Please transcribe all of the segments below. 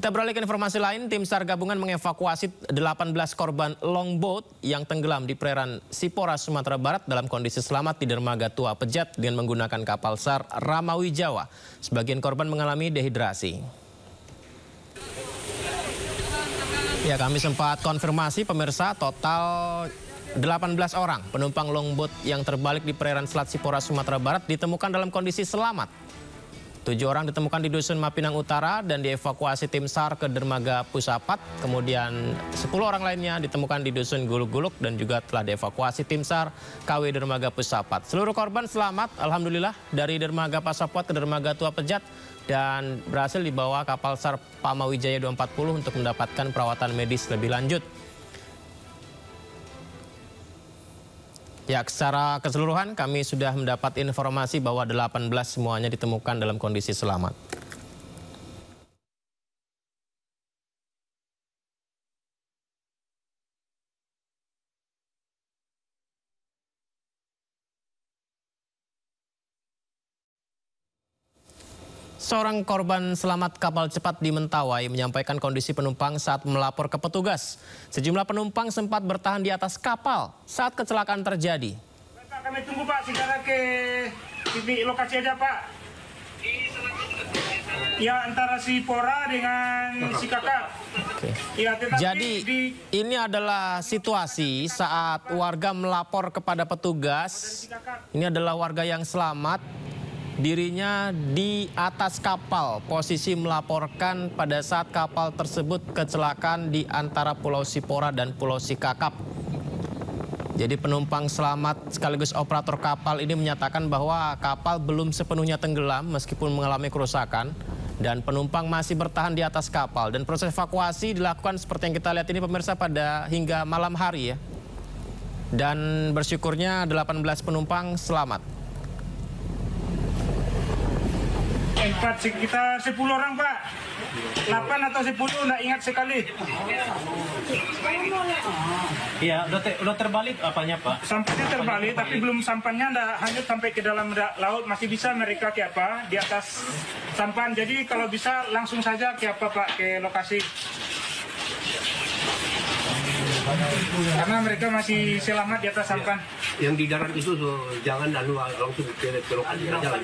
Kita beralih ke informasi lain, tim SAR gabungan mengevakuasi 18 korban longboat yang tenggelam di perairan Sipora, Sumatera Barat dalam kondisi selamat di dermaga Tua Pejat dengan menggunakan kapal SAR Ramawijaya. Sebagian korban mengalami dehidrasi. Ya, kami sempat konfirmasi pemirsa, total 18 orang penumpang longboat yang terbalik di perairan Selat Sipora, Sumatera Barat ditemukan dalam kondisi selamat. 7 orang ditemukan di Dusun Mapinang Utara dan dievakuasi tim SAR ke dermaga Pusapat. Kemudian 10 orang lainnya ditemukan di Dusun Guluk-Guluk dan juga telah dievakuasi tim SAR KW dermaga Pusapat. Seluruh korban selamat, alhamdulillah, dari dermaga Pusapat ke dermaga Tua Pejat dan berhasil dibawa kapal SAR Pamawijaya 240 untuk mendapatkan perawatan medis lebih lanjut. Ya, secara keseluruhan kami sudah mendapat informasi bahwa 18 semuanya ditemukan dalam kondisi selamat. Seorang korban selamat kapal cepat di Mentawai menyampaikan kondisi penumpang saat melapor ke petugas. Sejumlah penumpang sempat bertahan di atas kapal saat kecelakaan terjadi. Pak, kami tunggu Pak, segera ke lokasi aja Pak. Ya, antara Sipora dengan Sikakak. Ya, jadi ini adalah situasi saat warga melapor kepada petugas. Ini adalah warga yang selamat. Dirinya di atas kapal, posisi melaporkan pada saat kapal tersebut kecelakaan di antara Pulau Sipora dan Pulau Sikakap. Jadi penumpang selamat sekaligus operator kapal ini menyatakan bahwa kapal belum sepenuhnya tenggelam meskipun mengalami kerusakan. Dan penumpang masih bertahan di atas kapal. Dan proses evakuasi dilakukan seperti yang kita lihat ini pemirsa pada hingga malam hari ya. Dan bersyukurnya 18 penumpang selamat. Sekitar 10 orang Pak, 8 atau 10 nggak ingat sekali. Iya, udah terbalik apanya Pak? Sampannya terbalik, tapi belum sampannya hanyut sampai ke dalam laut. Masih bisa mereka ke apa di atas sampan. Jadi kalau bisa langsung saja ke apa Pak, ke lokasi. Karena mereka masih selamat di atas sampan. Yang di darat itu jangan langsung ke lokasi saja.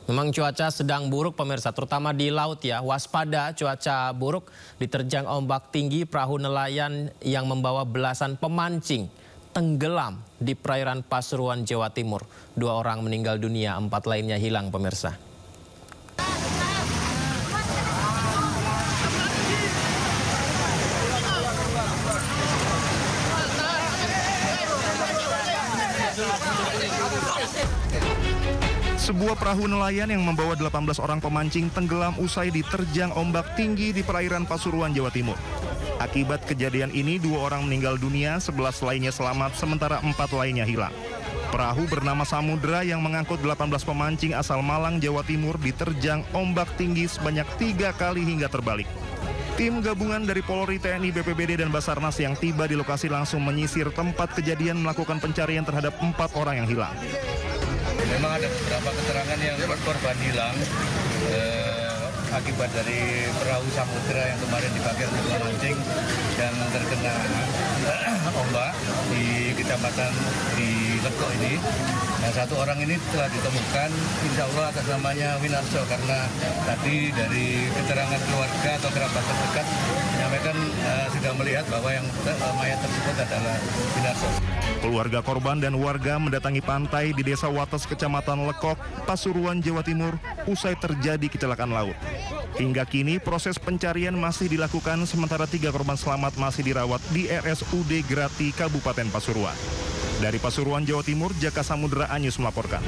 Memang cuaca sedang buruk pemirsa, terutama di laut ya. Waspada cuaca buruk, diterjang ombak tinggi, perahu nelayan yang membawa belasan pemancing tenggelam di perairan Pasuruan, Jawa Timur. 2 orang meninggal dunia, 4 lainnya hilang pemirsa. Sebuah perahu nelayan yang membawa 18 orang pemancing tenggelam usai diterjang ombak tinggi di perairan Pasuruan, Jawa Timur. Akibat kejadian ini 2 orang meninggal dunia, 11 lainnya selamat, sementara 4 lainnya hilang. Perahu bernama Samudra yang mengangkut 18 pemancing asal Malang, Jawa Timur diterjang ombak tinggi sebanyak 3 kali hingga terbalik. Tim gabungan dari Polri, TNI, BPBD, dan Basarnas yang tiba di lokasi langsung menyisir tempat kejadian melakukan pencarian terhadap 4 orang yang hilang. Memang ada beberapa keterangan yang korban hilang akibat dari perahu Samudra yang kemarin dipakai untuk memancing dan terkena ombak di kecamatan di Lekok ini. Nah, 1 orang ini telah ditemukan, insya Allah atas namanya Winarso, karena tadi dari keterangan keluarga atau kerabat terdekat menyampaikan sudah melihat bahwa yang mayat tersebut adalah Winarso. Keluarga korban dan warga mendatangi pantai di Desa Wates, Kecamatan Lekok, Pasuruan, Jawa Timur, usai terjadi kecelakaan laut. Hingga kini proses pencarian masih dilakukan, sementara 3 korban selamat masih dirawat di RSUD Grati, Kabupaten Pasuruan. Dari Pasuruan, Jawa Timur, Jaka Samudra Anyus melaporkan.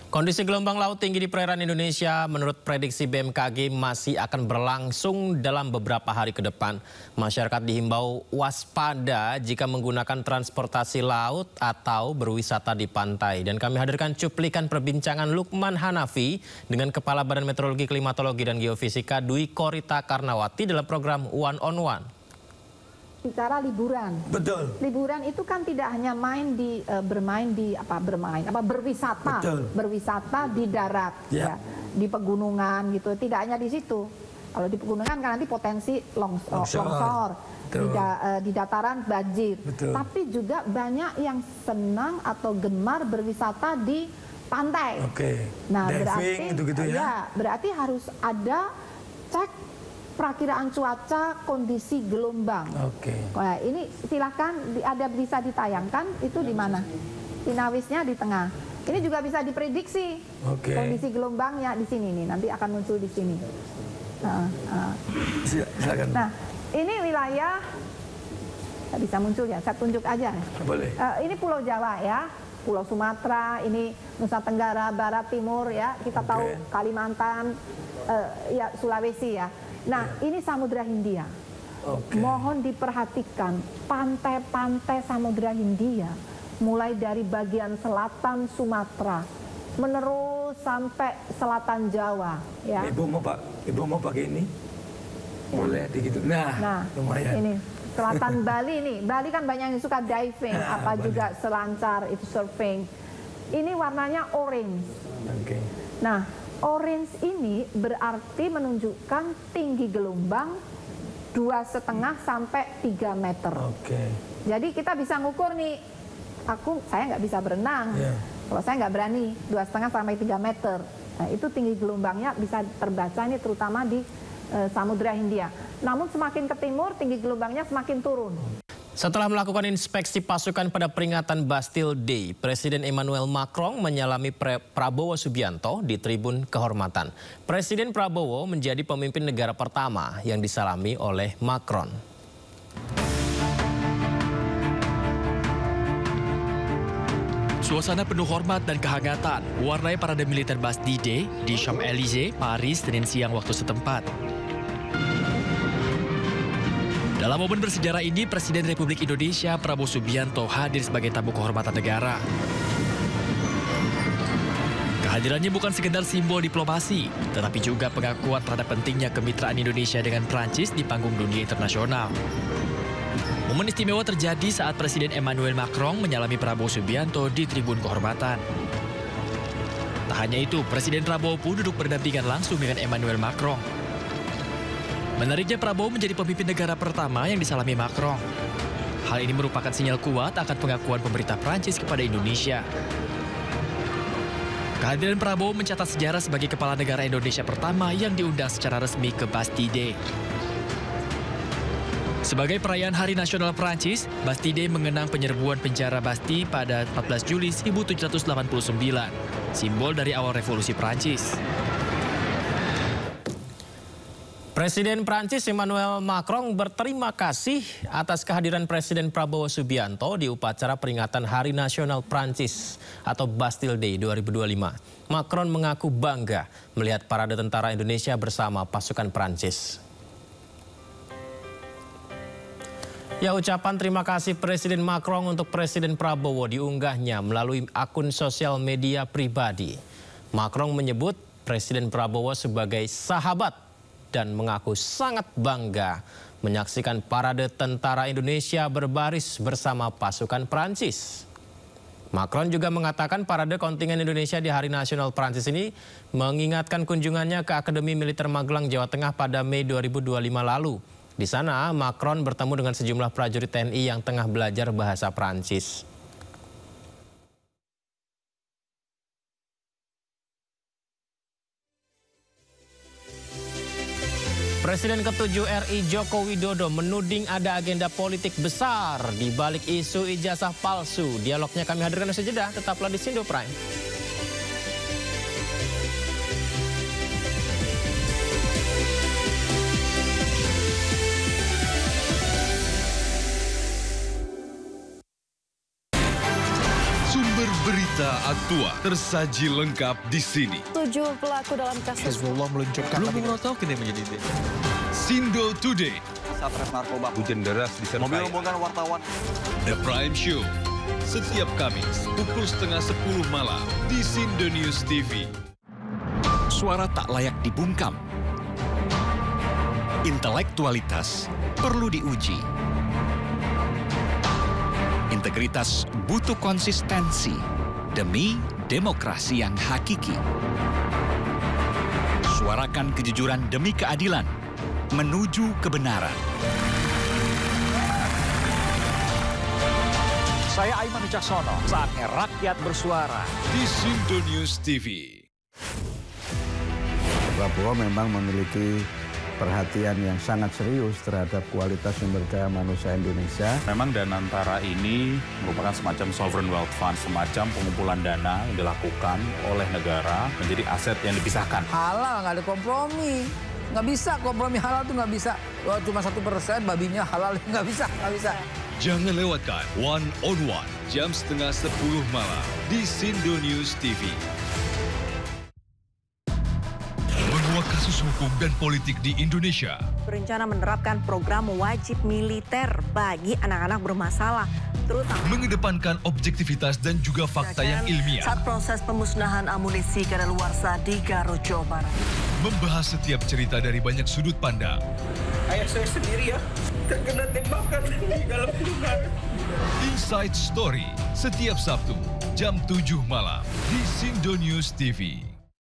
Kondisi gelombang laut tinggi di perairan Indonesia menurut prediksi BMKG masih akan berlangsung dalam beberapa hari ke depan. Masyarakat dihimbau waspada jika menggunakan transportasi laut atau berwisata di pantai. Dan kami hadirkan cuplikan perbincangan Lukman Hanafi dengan Kepala Badan Meteorologi, Klimatologi, dan Geofisika Dwi Korita Karnawati dalam program One on One. bicara liburan. Betul. Liburan itu kan tidak hanya berwisata di darat, ya, di pegunungan gitu. Tidak hanya di situ. Kalau di pegunungan kan nanti potensi longsor, di dataran banjir. Betul. Tapi juga banyak yang senang atau gemar berwisata di pantai. Oke. Nah, diving, berarti ya? Berarti harus ada cek perakiraan cuaca, kondisi gelombang. Oke. Nah, ini silakan bisa ditayangkan itu di mana? Inawisnya di tengah. Ini juga bisa diprediksi kondisi gelombangnya di sini nih. Nanti akan muncul di sini. Silakan. Nah, ini wilayah bisa muncul ya. Saya tunjuk aja. Boleh. Ini Pulau Jawa ya, Pulau Sumatera, ini Nusa Tenggara Barat Timur ya. Kita tahu Kalimantan, ya Sulawesi ya. Nah, ini Samudra Hindia. Mohon diperhatikan pantai-pantai Samudra Hindia, mulai dari bagian selatan Sumatera, menerus sampai selatan Jawa. Ya. Ibu mau pakai ini? Ya. Boleh gitu. Nah, lumayan. Ini selatan Bali nih. Bali kan banyak yang suka diving, juga selancar itu surfing. Ini warnanya orange. Nah, orange ini berarti menunjukkan tinggi gelombang 2,5 sampai 3 meter. Jadi kita bisa ngukur nih. Saya nggak bisa berenang. Kalau saya nggak berani 2,5 sampai 3 meter. Nah, itu tinggi gelombangnya bisa terbaca ini terutama di Samudra Hindia. Namun semakin ke timur tinggi gelombangnya semakin turun. Setelah melakukan inspeksi pasukan pada peringatan Bastille Day, Presiden Emmanuel Macron menyalami Prabowo Subianto di Tribun Kehormatan. Presiden Prabowo menjadi pemimpin negara pertama yang disalami oleh Macron. Suasana penuh hormat dan kehangatan warnai parade militer Bastille Day di Champs-Élysées, Paris, Senin siang waktu setempat. Dalam momen bersejarah ini, Presiden Republik Indonesia Prabowo Subianto hadir sebagai tamu kehormatan negara. Kehadirannya bukan sekedar simbol diplomasi, tetapi juga pengakuan terhadap pentingnya kemitraan Indonesia dengan Prancis di panggung dunia internasional. Momen istimewa terjadi saat Presiden Emmanuel Macron menyalami Prabowo Subianto di Tribun Kehormatan. Tak hanya itu, Presiden Prabowo pun duduk berdampingan langsung dengan Emmanuel Macron. Menariknya, Prabowo menjadi pemimpin negara pertama yang disalami Macron. Hal ini merupakan sinyal kuat akan pengakuan pemerintah Prancis kepada Indonesia. Kehadiran Prabowo mencatat sejarah sebagai kepala negara Indonesia pertama yang diundang secara resmi ke Bastille Day. Sebagai perayaan Hari Nasional Prancis, Bastille Day mengenang penyerbuan penjara Bastille pada 14 Juli 1789, simbol dari awal revolusi Prancis. Presiden Prancis Emmanuel Macron berterima kasih atas kehadiran Presiden Prabowo Subianto di upacara peringatan Hari Nasional Prancis atau Bastille Day 2025. Macron mengaku bangga melihat parade tentara Indonesia bersama pasukan Prancis. Ya, ucapan terima kasih Presiden Macron untuk Presiden Prabowo diunggahnya melalui akun sosial media pribadi. Macron menyebut Presiden Prabowo sebagai sahabat dan mengaku sangat bangga menyaksikan parade tentara Indonesia berbaris bersama pasukan Prancis. Macron juga mengatakan parade kontingen Indonesia di Hari Nasional Prancis ini mengingatkan kunjungannya ke Akademi Militer Magelang, Jawa Tengah pada Mei 2025 lalu. Di sana, Macron bertemu dengan sejumlah prajurit TNI yang tengah belajar bahasa Prancis. Presiden ke-7 RI Joko Widodo menuding ada agenda politik besar di balik isu ijazah palsu. Dialognya kami hadirkan usai jeda, tetaplah di Sindo Prime. Berita aktual tersaji lengkap di sini. 7 pelaku dalam kasus Hezbollah meluncurkan Sindo Today. Satres narkoba. Hujan deras disertai mobil rombongan wartawan. The Prime Show. Setiap Kamis pukul 9:30 malam di Sindo News TV. Suara tak layak dibungkam. Intelektualitas perlu diuji. Integritas butuh konsistensi demi demokrasi yang hakiki. Suarakan kejujuran demi keadilan menuju kebenaran. Saya Aiman Wicaksono, saatnya rakyat bersuara. Di Sindonews TV. Prabowo memang memiliki perhatian yang sangat serius terhadap kualitas sumber daya manusia Indonesia. Memang Danantara ini merupakan semacam sovereign wealth fund, semacam pengumpulan dana yang dilakukan oleh negara menjadi aset yang dipisahkan. Halal, nggak ada kompromi. Nggak bisa, kompromi halal tuh nggak bisa. Wah, cuma 1%, babinya halal, nggak bisa. Jangan lewatkan One on One, jam 9:30 malam di Sindonews TV. Menguak kasus hukum dan politik di Indonesia. Berencana menerapkan program wajib militer bagi anak-anak bermasalah, terutama mengedepankan objektivitas dan juga fakta yang ilmiah. Saat proses pemusnahan amunisi kadaluarsa di Garut, Jawa Barat. Membahas setiap cerita dari banyak sudut pandang. Ayah saya sendiri ya, terkena tembakan di dalam kurungan. Inside Story, setiap Sabtu, jam 7 malam di Sindonews TV.